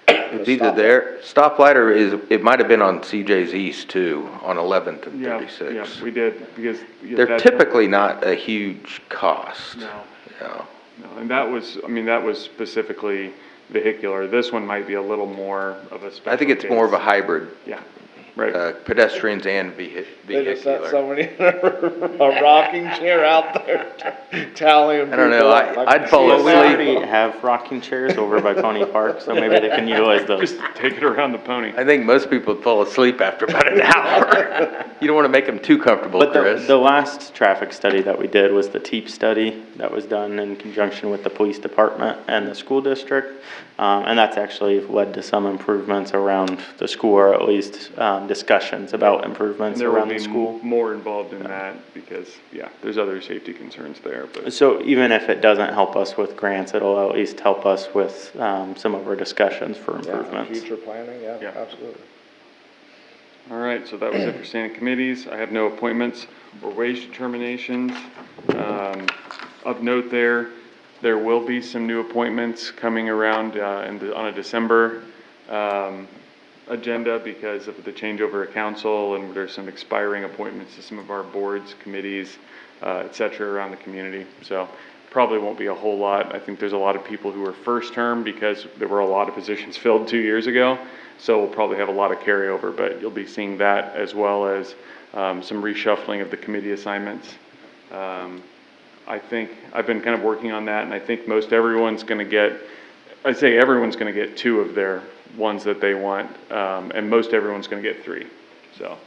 it's either there, stoplight or it might have been on CJ's East too, on 11th and 36. Yeah, we did, because. They're typically not a huge cost. No. No. No, and that was, I mean, that was specifically vehicular. This one might be a little more of a special I think it's more of a case. hybrid, Yeah, right. pedestrians and They just set vehicular. somebody in a rocking chair out there tallying I don't know, people up. I'd fall Well, we already asleep. have rocking chairs over by Pony Park, so maybe they can utilize those. Just take it around the pony. I think most people would fall asleep after about an hour. You don't want to make them too comfortable, But Chris. the last traffic study that we did was the TEEP study that was done in conjunction with the police department and the school district. And that's actually led to some improvements around the school, or at least discussions about And improvements there will around the be school. more involved in that because, yeah, there's other safety concerns there, but. So even if it doesn't help us with grants, it'll at least help us with some of our discussions for Yeah, improvements. future planning, yeah, Yeah. absolutely. All right, so that was it for standing committees. I have no appointments or wage determinations. Of note there will be some new appointments coming around on a December agenda because of the changeover of council, and there's some expiring appointments to some of our boards, committees, et cetera, around the community. So probably won't be a whole lot. I think there's a lot of people who are first term because there were a lot of positions filled 2 years ago. So we'll probably have a lot of carryover, but you'll be seeing that as well as some reshuffling of the committee assignments. I think I've been kind of working on that, and I think most everyone's going to get, I'd say everyone's going to get 2 of their ones that they want, and most everyone's going to get 3. So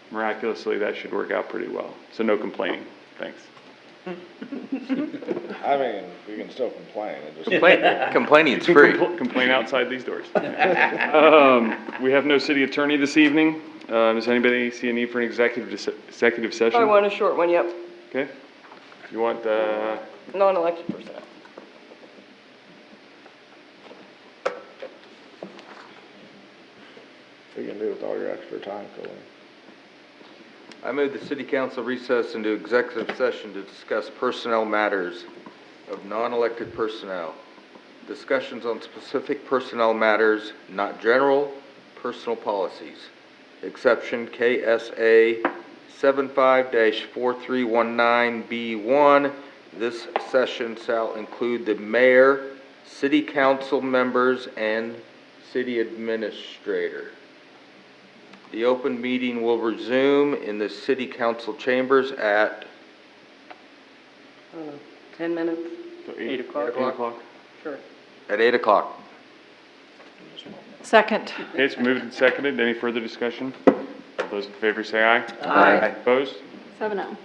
miraculously, that should work out pretty well. So no complaining. Thanks. I mean, we can still complain, it just. Complaining is free. Complain outside these doors. We have no city attorney this evening. Does anybody see a need for an executive session? I want a short one, yep. Okay. You want, Non-elected personnel. We can do with all your extra time, Colleen. I move the city council recess into executive session to discuss personnel matters of non-elected personnel. Discussions on specific personnel matters, not general personal policies. Exception KSA 75-4319B1. This session shall include the mayor, city council members, and city administrator. The open meeting will resume in the city council chambers at 10 minutes? 8 o'clock? 8 o'clock. Sure. at 8 o'clock. Second. Okay, it's moved and seconded. Any further discussion? All those in favor say aye. Aye. Opposed? 7-0.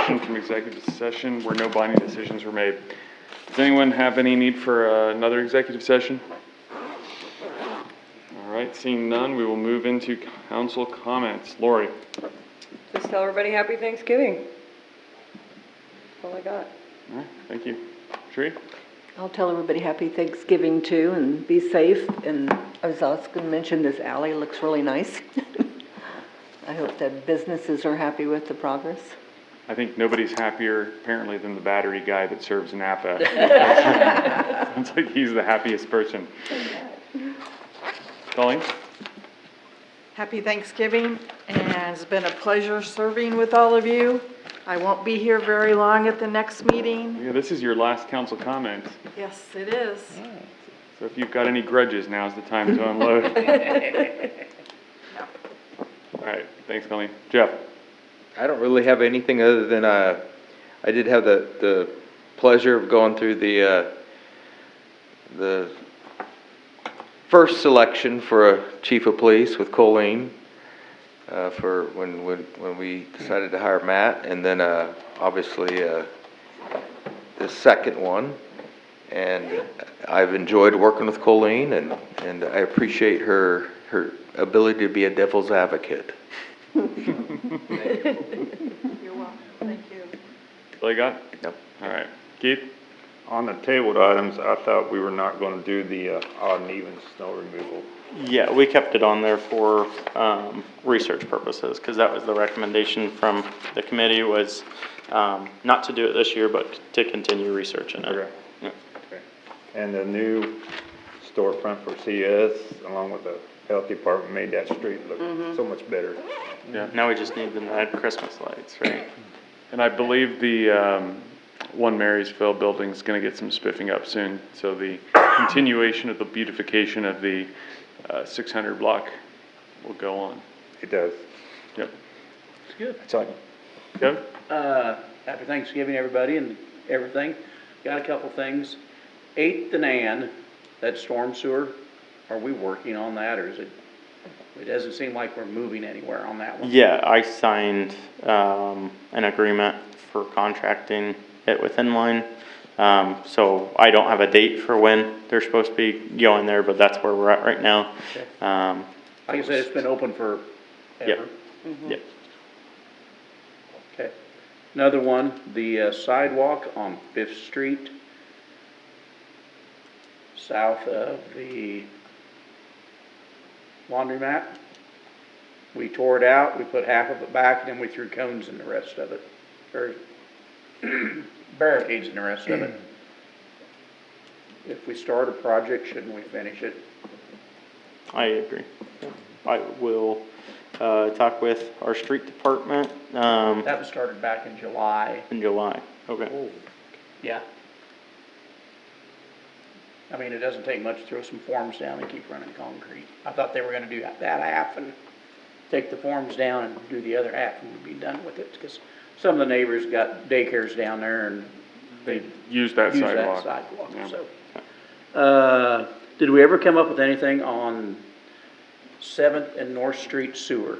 action from executive session where no binding decisions were made. Does anyone have any need for another executive session? All right, seeing none, we will move into council comments. Lori? Just tell everybody happy Thanksgiving. That's all I got. All right, thank you. Tree? I'll tell everybody happy Thanksgiving too, and be safe. And I was also going to mention this alley looks really nice. I hope that businesses are happy with the progress. I think nobody's happier apparently than the battery guy that serves Napa. Sounds like he's the happiest person. Colleen? Happy Thanksgiving, and it's been a pleasure serving with all of you. I won't be here very long at the next meeting. Yeah, this is your last council comment. Yes, it is. So if you've got any grudges, now's the time to unload. All right, thanks, Colleen. Jeff? I don't really have anything other than, I did have the pleasure of going through the first selection for a chief of police with Colleen, for when we decided to hire Matt, and then, obviously, the second one. And I've enjoyed working with Colleen, and I appreciate her ability to be a devil's advocate. You're welcome. Thank you. All you got? Yep. All right. Keith? On the tabled items, I thought we were not gonna do the odd and even snow removal. Yeah, we kept it on there for, research purposes, because that was the recommendation from the committee was, not to do it this year, but to continue researching it. Okay. Yeah. Okay. And the new storefront for CS, along with the health department, made that street look so much better. Yeah. Now we just need them to add Christmas lights, right? And I believe the One Marysville building is going to get some spiffing up soon. So the continuation of the beautification of the 600 block will go on. It does. Yep. It's good. That's all. Kevin? Happy Thanksgiving, everybody, and everything. Got a couple things. 8th and Ann, that storm sewer, are we working on that, or is it, it doesn't seem like we're moving anywhere on that one? Yeah, I signed, an agreement for contracting it with Inline. So I don't have a date for when they're supposed to be going there, but that's where we're at right now. Okay. Um, Like I said, it's been open for Yep. ever. Yep. Okay. Another one, the sidewalk on 5th Street, south of the laundromat. We tore it out, we put half of it back, and then we threw cones in the rest of it, or barricades in the rest of it. If we start a project, shouldn't we finish it? I agree. I will, talk with our street department, That was started back in July. in July. Okay. Yeah. I mean, it doesn't take much to throw some forms down and keep running concrete. I thought they were gonna do that half and take the forms down and do the other half and we'd be done with it, because some of the neighbors got daycares down there and they Use that use sidewalk. that sidewalk, Yeah. so. Did we ever come up with anything on 7th and North Street sewer,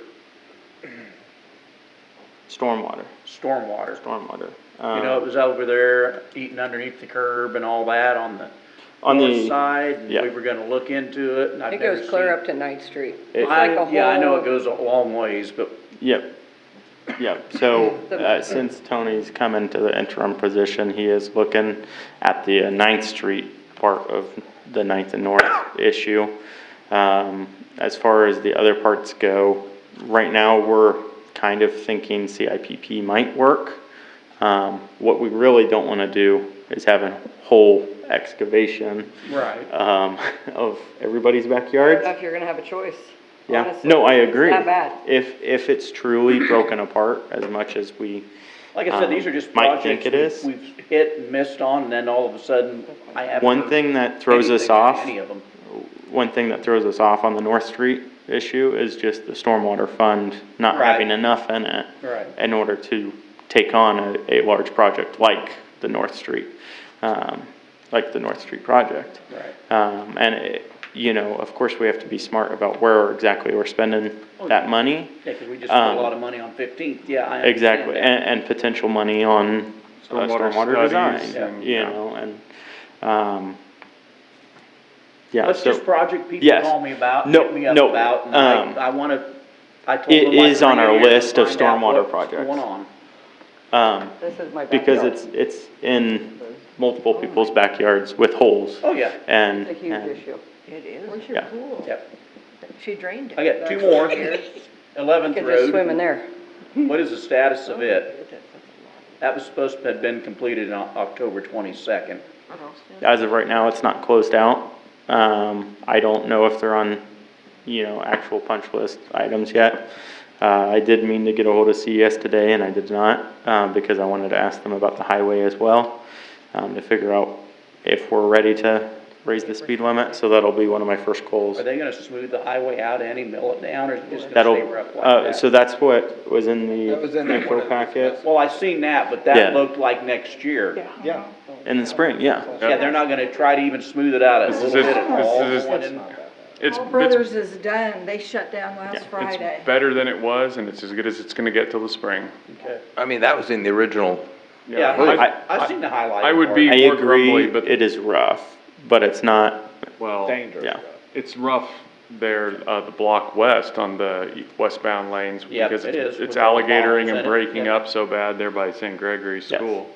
Stormwater. stormwater? Stormwater. You know, it was over there eating underneath the curb and all that on the On north the- side, and yeah. we were gonna look into it, and I I've think never it seen. goes clear up to Ninth Street. It- Like a Yeah, I know whole- it goes a long ways, but Yep. Yep. So, since Tony's come into the interim position, he is looking at the 9th Street part of the 9th and North issue. As far as the other parts go, right now, we're kind of thinking CIPP might work. What we really don't wanna do is have a whole excavation, right. of everybody's backyards. If you're gonna have a choice. Yeah, honestly. no, I It's agree. that bad. If it's truly broken apart as much as we, Like I said, these are just might think projects it is. we've hit and missed on, and then all of a sudden, I haven't. One heard thing that throws us anything on off, Any of them. one thing that throws us off on the North Street issue is just the stormwater fund not Right. having enough in it Right. in order to take on a large project like the North Street, like the North Street project. Right. And you know, of course, we have to be smart about where exactly we're spending that money. Yeah, 'cause we just spent a lot of money on 15th, yeah, I understand Exactly, that. and potential money on stormwater design, studies and, you yeah. know, and, yeah, Let's so. just project people Yes. call me about, No, hit me up no, about, and I wanna, I told It them I'd is on bring it our here and list of find out stormwater what's projects. going on. This is my Because backyard. it's in multiple people's backyards with holes. Oh, yeah. And, It's a huge and, issue. It is. Where's your yeah. pool? Yep. She drained it. I got two more. 11th Could just swim Road, in there. what is the status of it? That was supposed to have been completed on October 22nd. as of right now, it's not closed out. I don't know if they're on, you know, actual punch list items yet. I did mean to get a hold of CES today and I did not, because I wanted to ask them about the highway as well, to figure out if we're ready to raise the speed limit, so that'll be one of my first goals. Are they gonna smooth the highway out, Andy, mill it down, or is it just gonna That'll, stay rough like that? so that's what was in That was the in there. info packet, Well, I seen that, but Yeah. that looked like next year. Yeah. in the spring, yeah. Yeah, they're not gonna try to even smooth it out a This little is bit it. at all. This is- going in. It's, All it's, Brothers is done. They shut down last Friday. it's better than it was, and it's as good as it's gonna get till the spring. Okay. I mean, that was in the original, Yeah, I seen the highlight. I would be I more agree, grumbly, but, it is rough, but it's not, well, Dangerous. yeah. it's rough there, the block west on the westbound lanes. Yep, Because it is, it's with all the alligatoring bottles and in it, breaking yeah. up so bad there by St. Gregory's Yes. School.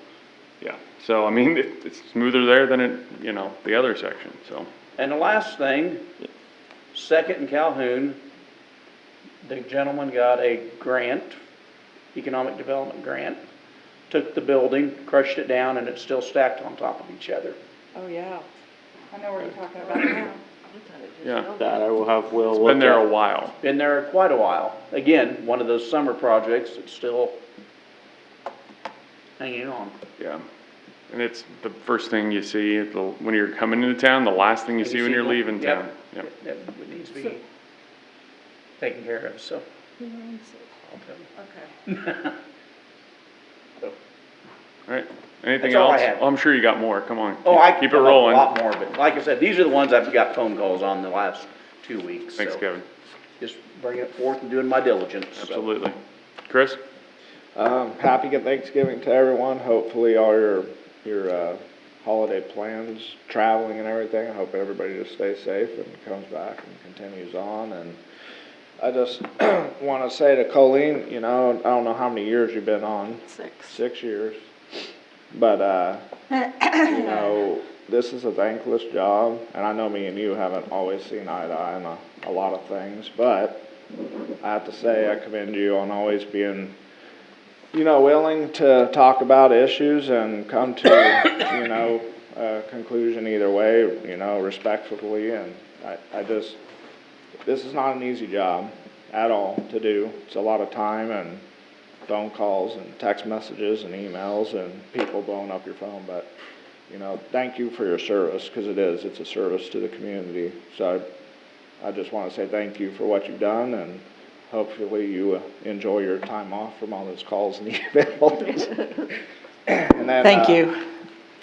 Yeah, so I mean, it's smoother there than it, you know, the other section, so. And the last thing, Second and Calhoun, the gentleman got a grant, economic development grant, took the building, crushed it down, and it's still stacked on top of each other. Oh, yeah. I know what you're talking about now. Yeah, That I will have Will it's look been there a at. while. Been there quite a while. Again, one of those summer projects that's still hanging on. Yeah, and it's the first thing you see, when you're coming into town, the last thing you see when you're leaving Yep. town. Yep. It needs to be taken care of, so. Okay. All right, anything That's all I else? had. Oh, I'm sure you got more, come on. Oh, I Keep it come up with rolling. a lot more, but like I said, these are the ones I've got phone calls on the last 2 weeks. Thanks, so Kevin. Just bringing it forth and doing my diligence. so. Absolutely. Chris? Happy Thanksgiving to everyone. Hopefully all your holiday plans, traveling and everything. I hope everybody just stays safe and comes back and continues on. And I just want to say to Colleen, you know, I don't know how many years you've been on. 6 years. But, you know, this is a thankless job. And I know me and you haven't always seen eye to eye on a lot of things. But I have to say, I commend you on always being, you know, willing to talk about issues and come to, you know, a conclusion either way, you know, respectfully. And I just, this is not an easy job at all to do. It's a lot of time and phone calls and text messages and emails and people blowing up your phone. But, you know, thank you for your service, because it's a service to the community. So I just want to say thank you for what you've done, and hopefully you enjoy your time off from all those calls and emails. And then, Thank you.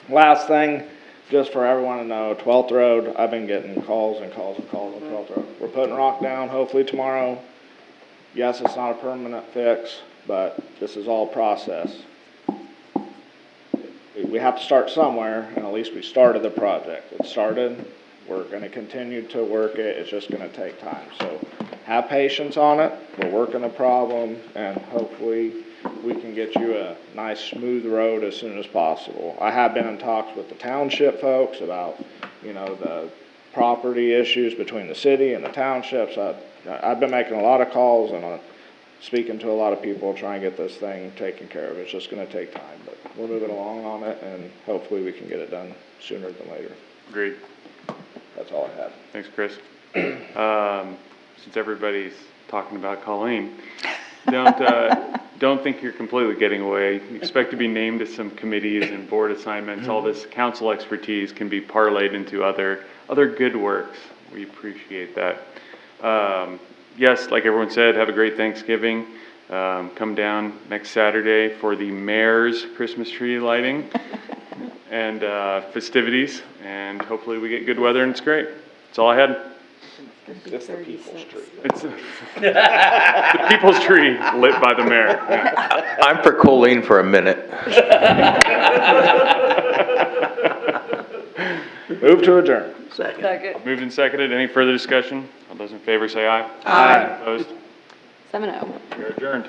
Last thing, just for everyone to know, 12th Road, I've been getting calls and calls and calls on 12th Road. We're putting rock down hopefully tomorrow. Yes, it's not a permanent fix, but this is all process. We have to start somewhere, and at least we started the project. It started, we're gonna continue to work it, it's just gonna take time. So have patience on it, we're working the problem, and hopefully we can get you a nice smooth road as soon as possible. I have been in talks with the township folks about, you know, the property issues between the city and the townships. I've been making a lot of calls and speaking to a lot of people, trying to get this thing taken care of. It's just gonna take time, but we're moving along on it, and hopefully we can get it done sooner than later. Agreed. That's all I had. Thanks, Chris. Since everybody's talking about Colleen, don't think you're completely getting away. Expect to be named to some committees and board assignments. All this council expertise can be parlayed into other good works. We appreciate that. Yes, like everyone said, have a great Thanksgiving. Come down next Saturday for the mayor's Christmas tree lighting and festivities, and hopefully we get good weather and it's great. That's all I had. It's the people's tree. It's the people's tree lit by the mayor. Yeah. I'm for Colleen for a minute. Move to adjourn. Second. Moved and seconded. Any further discussion? All those in favor say aye. Aye. Opposed? 7-0. We're adjourned.